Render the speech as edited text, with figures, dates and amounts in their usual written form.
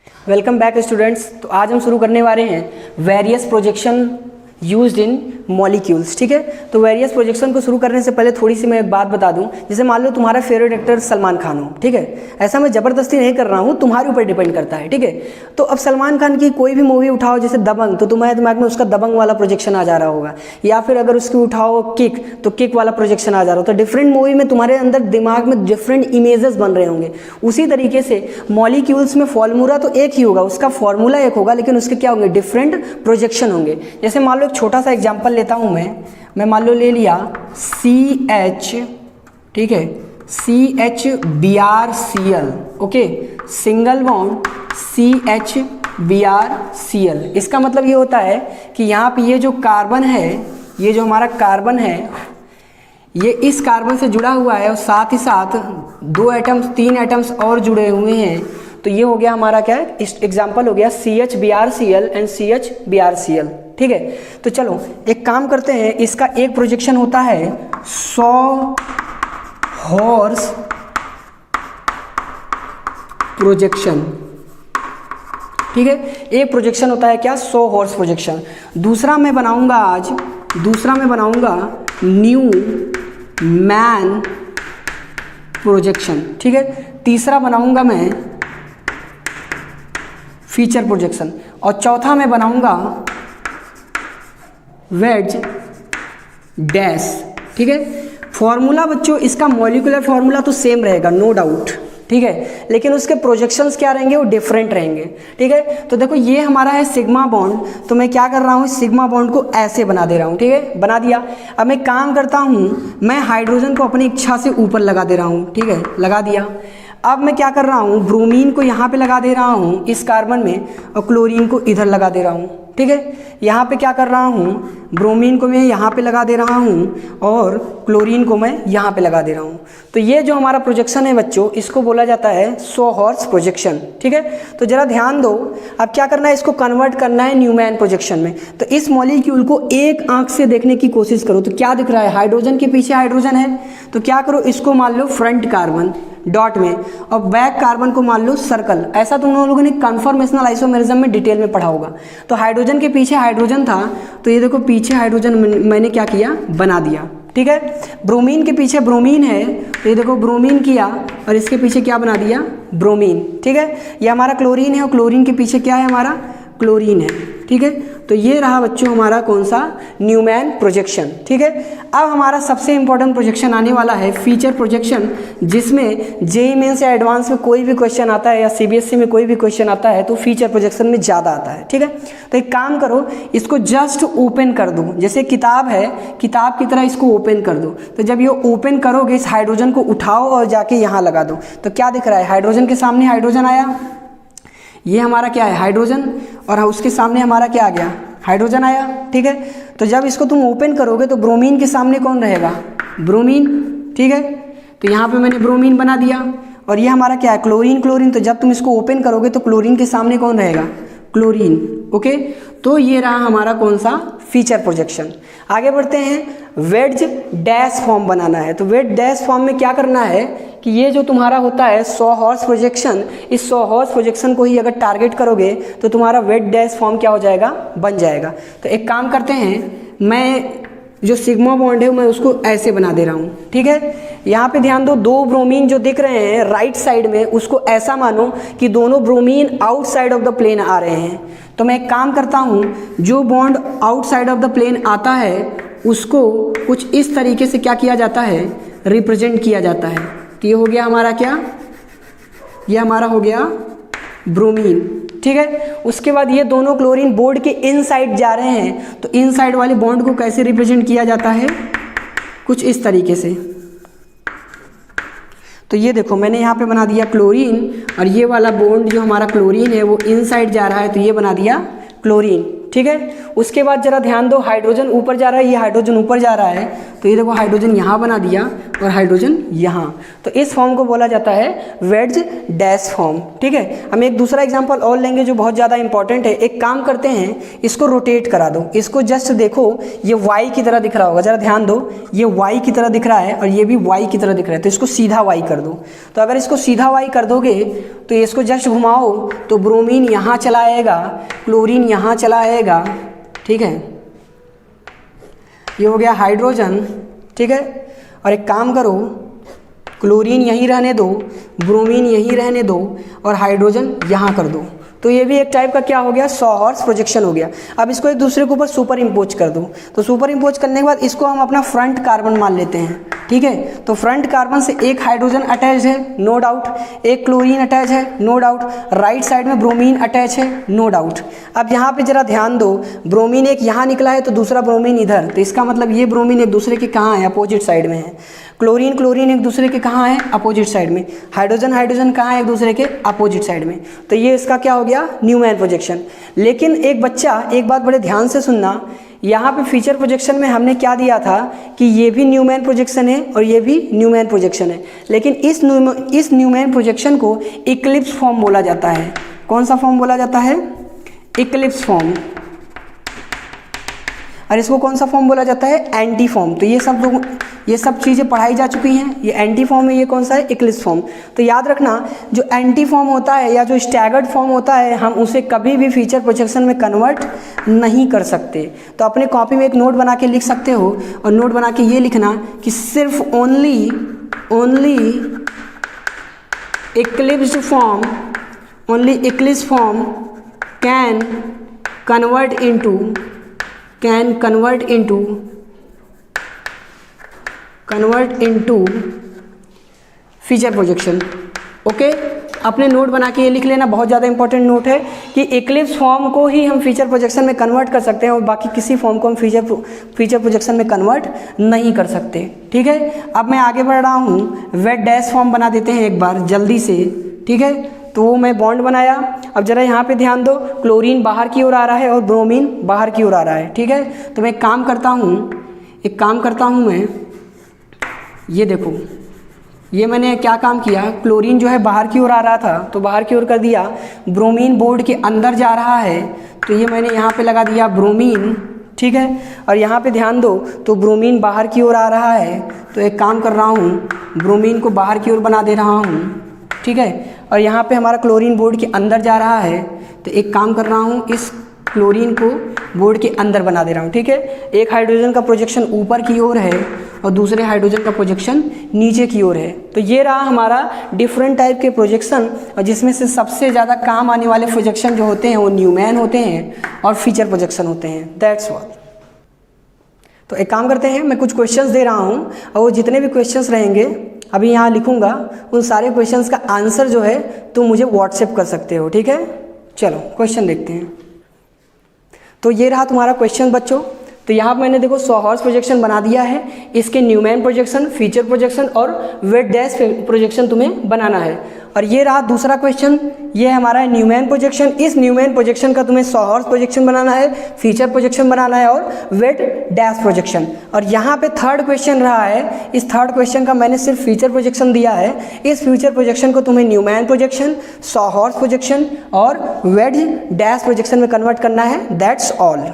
Welcome back students. तो आज हम शुरू करने वाले हैं various projection used in molecules. ठीक है, तो वेरियस प्रोजेक्शन को शुरू करने से पहले थोड़ी सी मैं एक बात बता दूं। जैसे मान लो तुम्हारा फेवरेट एक्टर सलमान खान हो, ठीक है, ऐसा मैं ज़बरदस्ती नहीं कर रहा हूं, तुम्हारे ऊपर डिपेंड करता है। ठीक है, तो अब सलमान खान की कोई भी मूवी उठाओ, जैसे दबंग, तो तुम्हारे दिमाग में उसका दबंग वाला प्रोजेक्शन आ जा रहा होगा, या फिर अगर उसकी उठाओ किक, तो किक वाला प्रोजेक्शन आ जा रहा हो। तो डिफरेंट मूवी में तुम्हारे अंदर दिमाग में डिफरेंट इमेजेस बन रहे होंगे। उसी तरीके से मॉलिक्यूल्स में फॉर्मूला तो एक ही होगा, उसका फॉर्मूला एक होगा, लेकिन उसके क्या होंगे, डिफरेंट प्रोजेक्शन होंगे। जैसे मान लो एक छोटा सा एग्जांपल लेता हूं मैं मान लो ले लिया CH, ठीक है, CHBrCl, okay, single bond CHBrCl। इसका मतलब ये होता है कि यहाँ पे ये जो कार्बन है, ये जो हमारा कार्बन है, ये इस कार्बन से जुड़ा हुआ है और साथ ही साथ 2 एटम्स 3 एटम्स और जुड़े हुए हैं। तो ये हो गया हमारा क्या है, एग्जाम्पल हो गया CHBrCl एंड CHBrCl। ठीक है, तो चलो एक काम करते हैं, इसका एक प्रोजेक्शन होता है 100 हॉर्स प्रोजेक्शन। ठीक है, एक प्रोजेक्शन होता है क्या, 100 हॉर्स प्रोजेक्शन। दूसरा मैं बनाऊंगा न्यू मैन प्रोजेक्शन। ठीक है, तीसरा बनाऊंगा मैं फीचर प्रोजेक्शन, और चौथा मैं बनाऊंगा वेज डैश। ठीक है, फॉर्मूला बच्चों इसका मॉलिक्यूलर फॉर्मूला तो सेम रहेगा, नो डाउट, ठीक है, लेकिन उसके प्रोजेक्शंस क्या रहेंगे, वो डिफरेंट रहेंगे। ठीक है, तो देखो ये हमारा है सिग्मा बॉन्ड, तो मैं क्या कर रहा हूँ, सिग्मा बॉन्ड को ऐसे बना दे रहा हूँ। ठीक है, बना दिया। अब मैं काम करता हूँ, मैं हाइड्रोजन को अपनी इच्छा से ऊपर लगा दे रहा हूँ। ठीक है, लगा दिया। अब मैं क्या कर रहा हूँ, ब्रोमीन को यहाँ पे लगा दे रहा हूँ इस कार्बन में, और क्लोरीन को इधर लगा दे रहा हूँ। ठीक है, यहाँ पे क्या कर रहा हूँ, ब्रोमीन को मैं यहाँ पे लगा दे रहा हूँ और क्लोरीन को मैं यहाँ पे लगा दे रहा हूँ। तो ये जो हमारा प्रोजेक्शन है बच्चों, इसको बोला जाता है 100 हॉर्स प्रोजेक्शन। ठीक है, तो जरा ध्यान दो, अब क्या करना है, इसको कन्वर्ट करना है न्यूमैन प्रोजेक्शन में। तो इस मॉलिक्यूल को एक आंख से देखने की कोशिश करो, तो क्या दिख रहा है, हाइड्रोजन के पीछे हाइड्रोजन है, तो क्या करो, इसको मान लो फ्रंट कार्बन डॉट में, और बैक कार्बन को मान लो सर्कल। ऐसा तुम लोगों ने कन्फॉर्मेशनल आइसोमेरिज्म में डिटेल में पढ़ा होगा। तो हाइड्रोजन के पीछे हाइड्रोजन था, तो ये देखो पीछे हाइड्रोजन मैंने क्या किया, बना दिया। ठीक है, ब्रोमीन के पीछे ब्रोमीन है, तो ये देखो ब्रोमीन किया और इसके पीछे क्या बना दिया, ब्रोमीन। ठीक है, ये हमारा क्लोरीन है और क्लोरीन के पीछे क्या है, हमारा क्लोरीन है। ठीक है, तो ये रहा बच्चों हमारा कौन सा, न्यूमैन प्रोजेक्शन। ठीक है, अब हमारा सबसे इंपॉर्टेंट प्रोजेक्शन आने वाला है फीचर प्रोजेक्शन, जिसमें जेईई मेंस या एडवांस में कोई भी क्वेश्चन आता है या सीबीएसई में कोई भी क्वेश्चन आता है तो फीचर प्रोजेक्शन में ज़्यादा आता है। ठीक है, तो एक काम करो, इसको जस्ट ओपन कर दो, जैसे किताब है, किताब की तरह इसको ओपन कर दो। तो जब ये ओपन करोगे, इस हाइड्रोजन को उठाओ और जाके यहाँ लगा दो, तो क्या दिख रहा है, हाइड्रोजन के सामने हाइड्रोजन आया, ये हमारा क्या है, हाइड्रोजन, और उसके सामने हमारा क्या आ गया, हाइड्रोजन आया। ठीक है, तो जब इसको तुम ओपन करोगे तो ब्रोमीन के सामने कौन रहेगा, ब्रोमीन। ठीक है, तो यहाँ पे मैंने ब्रोमीन बना दिया, और ये हमारा क्या है, क्लोरीन। क्लोरीन, तो जब तुम इसको ओपन करोगे तो क्लोरीन के सामने कौन रहेगा, क्लोरीन। ओके, तो ये रहा हमारा कौन सा, फीचर प्रोजेक्शन। आगे बढ़ते हैं, वेज डैश फॉर्म बनाना है। तो वेज डैश फॉर्म में क्या करना है कि ये जो तुम्हारा होता है 100 हॉर्स प्रोजेक्शन, इस 100 हॉर्स प्रोजेक्शन को ही अगर टारगेट करोगे तो तुम्हारा वेज डैश फॉर्म क्या हो जाएगा, बन जाएगा। तो एक काम करते हैं, मैं जो सिग्मा बॉन्ड है मैं उसको ऐसे बना दे रहा हूँ। ठीक है, यहाँ पे ध्यान दो, 2 ब्रोमीन जो दिख रहे हैं राइट साइड में, उसको ऐसा मानो कि दोनों bromine outside of the plane आ रहे हैं। तो मैं एक काम करता हूँ, जो bond outside of the plane आता है उसको कुछ इस तरीके से क्या किया जाता है, रिप्रेजेंट किया जाता है। तो ये हो गया हमारा क्या, ये हमारा हो गया ब्रोमीन। ठीक है, उसके बाद ये दोनों क्लोरीन बोर्ड के इनसाइड जा रहे हैं, तो इनसाइड वाले बॉन्ड को कैसे रिप्रेजेंट किया जाता है, कुछ इस तरीके से। तो ये देखो मैंने यहाँ पे बना दिया क्लोरीन, और ये वाला बॉन्ड जो हमारा क्लोरीन है वो इनसाइड जा रहा है, तो ये बना दिया क्लोरीन। ठीक है। उसके बाद जरा ध्यान दो, हाइड्रोजन ऊपर जा रहा है, ये हाइड्रोजन ऊपर जा रहा है, तो ये देखो हाइड्रोजन यहाँ बना दिया और हाइड्रोजन यहाँ, तो इस फॉर्म को बोला जाता है वेड्ज डैश फॉर्म, ठीक है। हम एक दूसरा एग्जांपल और लेंगे जो बहुत ज़्यादा इंपॉर्टेंट है। एक काम करते हैं, इसको रोटेट करा दो, इसको जस्ट देखो, ये वाई की तरह दिख रहा होगा, जरा ध्यान दो, ये वाई की तरह दिख रहा है और ये भी वाई की तरह दिख रहा है, तो इसको सीधा वाई कर दो। तो अगर इसको सीधा वाई कर दोगे तो इसको जस्ट घुमाओ तो ब्रोमीन यहाँ चला आएगा, क्लोरीन यहाँ चला आएगा, ठीक है। ये हो गया हाइड्रोजन, ठीक है। और एक काम करो, क्लोरीन यहीं रहने दो, ब्रोमीन यहीं रहने दो और हाइड्रोजन यहाँ कर दो, तो ये भी एक टाइप का क्या हो गया, सॉहॉर्स प्रोजेक्शन हो गया। अब इसको एक दूसरे के ऊपर सुपर इम्पोज कर दो, तो सुपर इम्पोज करने के बाद इसको हम अपना फ्रंट कार्बन मान लेते हैं, ठीक है। तो फ्रंट कार्बन से एक हाइड्रोजन अटैच है, नो डाउट, एक क्लोरीन अटैच है, नो डाउट, राइट साइड में ब्रोमीन अटैच है, नो डाउट। अब यहाँ पे जरा ध्यान दो, ब्रोमीन एक यहाँ निकला है तो दूसरा ब्रोमीन इधर, तो इसका मतलब ये ब्रोमीन एक दूसरे के कहाँ है, अपोजिट साइड में है। क्लोरीन क्लोरीन एक दूसरे के कहाँ है, अपोजिट साइड में। हाइड्रोजन हाइड्रोजन कहाँ है, एक दूसरे के अपोजिट साइड में। तो ये इसका क्या हो गया, न्यूमैन प्रोजेक्शन। लेकिन एक बच्चा, एक बात बड़े ध्यान से सुनना, यहाँ पे फीचर प्रोजेक्शन में हमने क्या दिया था कि ये भी न्यूमैन प्रोजेक्शन है और ये भी न्यूमैन प्रोजेक्शन है, लेकिन इस न्यूमैन प्रोजेक्शन को इक्लिप्स फॉर्म बोला जाता है। कौन सा फॉर्म बोला जाता है, इक्लिप्स फॉर्म। और इसको कौन सा फॉर्म बोला जाता है, एंटी फॉर्म। तो ये सब चीज़ें पढ़ाई जा चुकी हैं। ये एंटी फॉर्म है, ये कौन सा है, इक्लिप्स फॉर्म। तो याद रखना, जो एंटी फॉर्म होता है या जो स्टैगर्ड फॉर्म होता है, हम उसे कभी भी फीचर प्रोजेक्शन में कन्वर्ट नहीं कर सकते। तो अपने कॉपी में एक नोट बना के लिख सकते हो, और नोट बना के ये लिखना कि सिर्फ only eclipsed form, only Eclipse form can convert into feature projection. Okay, अपने नोट बना के ये लिख लेना, बहुत ज़्यादा इंपॉर्टेंट नोट है कि इक्लिप्स फॉर्म को ही हम फीचर प्रोजेक्शन में कन्वर्ट कर सकते हैं और बाकी किसी फॉर्म को हम फीचर प्रोजेक्शन में कन्वर्ट नहीं कर सकते, ठीक है। अब मैं आगे बढ़ रहा हूँ, वेट डैश फॉर्म बना देते हैं एक बार जल्दी से, ठीक है। तो वो मैं बॉन्ड बनाया। अब जरा यहाँ पे ध्यान दो, क्लोरीन बाहर की ओर आ रहा है और ब्रोमीन बाहर की ओर आ रहा है, ठीक है। तो मैं एक काम करता हूँ मैं, ये देखो, ये मैंने क्या काम किया, क्लोरीन जो है बाहर की ओर आ रहा था तो बाहर की ओर कर दिया, ब्रोमीन बोर्ड के अंदर जा रहा है तो ये मैंने यहाँ पे लगा दिया ब्रोमीन, ठीक है। और यहाँ पे ध्यान दो, तो ब्रोमीन बाहर की ओर आ रहा है तो एक काम कर रहा हूँ, ब्रोमीन को बाहर की ओर बना दे रहा हूँ, ठीक है। और यहाँ पे हमारा क्लोरीन बोर्ड के अंदर जा रहा है तो एक काम कर रहा हूँ, इस क्लोरीन को बोर्ड के अंदर बना दे रहा हूँ, ठीक है। एक हाइड्रोजन का प्रोजेक्शन ऊपर की ओर है और दूसरे हाइड्रोजन का प्रोजेक्शन नीचे की ओर है। तो ये रहा हमारा डिफरेंट टाइप के प्रोजेक्शन, और जिसमें से सबसे ज़्यादा काम आने वाले प्रोजेक्शन जो होते हैं वो न्यूमैन होते हैं और फीचर प्रोजेक्शन होते हैं, दैट्स ऑल। तो एक काम करते हैं, मैं कुछ क्वेश्चंस दे रहा हूँ और वो जितने भी क्वेश्चंस रहेंगे अभी यहाँ लिखूँगा, उन सारे क्वेश्चंस का आंसर जो है तुम मुझे व्हाट्सएप कर सकते हो, ठीक है। चलो क्वेश्चन देखते हैं। तो ये रहा तुम्हारा क्वेश्चन बच्चों। तो यहाँ मैंने देखो सॉहॉर्स प्रोजेक्शन बना दिया है, इसके न्यूमैन प्रोजेक्शन, फीचर प्रोजेक्शन और वेट डैश प्रोजेक्शन तुम्हें बनाना है। और ये रहा दूसरा क्वेश्चन, ये हमारा न्यूमैन प्रोजेक्शन। इस न्यूमैन प्रोजेक्शन का तुम्हें सॉहॉर्स प्रोजेक्शन बनाना है, फीचर प्रोजेक्शन बनाना है और वेट डैश प्रोजेक्शन। और यहाँ पे थर्ड क्वेश्चन रहा है, इस थर्ड क्वेश्चन का मैंने सिर्फ फीचर प्रोजेक्शन दिया है। इस फीचर प्रोजेक्शन को तुम्हें न्यूमैन प्रोजेक्शन, सॉहॉर्स प्रोजेक्शन और वेट डैश प्रोजेक्शन में कन्वर्ट करना है, दैट्स ऑल।